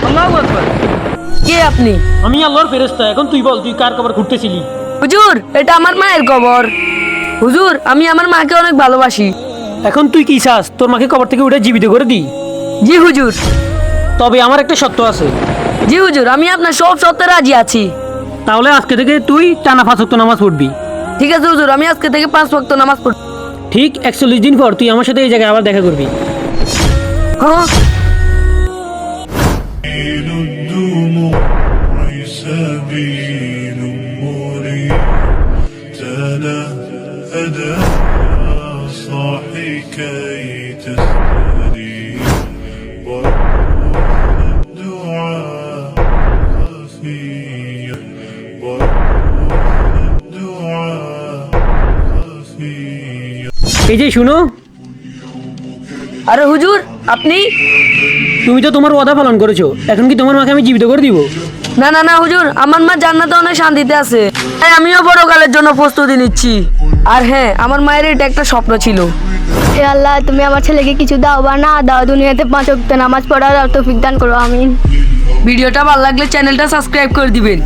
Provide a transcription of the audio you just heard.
আল্লাহু আকবার। কে আপনি? আমি আল্লাহর ফেরেশতা। এখন তুই বল, তুই কার কবর ঘুরতেছিলি? হুজুর, এটা আমার মায়ের কবর। হুজুর, আমি আমার মাকে অনেক ভালোবাসি। এখন তুই কি চাস, তোর মাকে কবর থেকে উঠে জীবিত করে দিই? জি হুজুর। তবে আমার একটা শর্ত আছে। জি হুজুর, আমি আপনার সব শর্তে রাজি আছি। তাহলে আজকে থেকে তুই টানা 5 ওয়াক্ত নামাজ পড়বি। ঠিক আছে হুজুর, আমি আজকে থেকে 5 ওয়াক্ত নামাজ পড়ব। ঠিক 41 দিন পর তুই আমার সাথে এই জায়গায় আবার দেখা করবি। হ্যাঁ। الدموع سبيل مريح تنهدى صاحي كي تستريح والدعاء خفيا والدعاء خفيا এই যে শুনো, আরে হুজুর, আপনি? তুমি তো তোমার ওয়াদা পালন করেছো, এখন কি তোমার মাকে আমি জীবিত করে দিব? না না না হুজুর, আমার মা জান্নাতে অনেক শান্তিতে আছে। তাই আমিও পরকালের জন্য প্রস্তুতি নিচ্ছি। আর হ্যাঁ, আমার মায়ের এটা একটা স্বপ্ন ছিল। হে আল্লাহ, তুমি আমার ছেলেকে কিছু দাও বা না দাও, দুনিয়াতে 5 ওয়াক্ত নামাজ পড়ার তৌফিক দান করো, আমিন। ভিডিওটা ভালো লাগলে চ্যানেলটা সাবস্ক্রাইব করে দিবেন।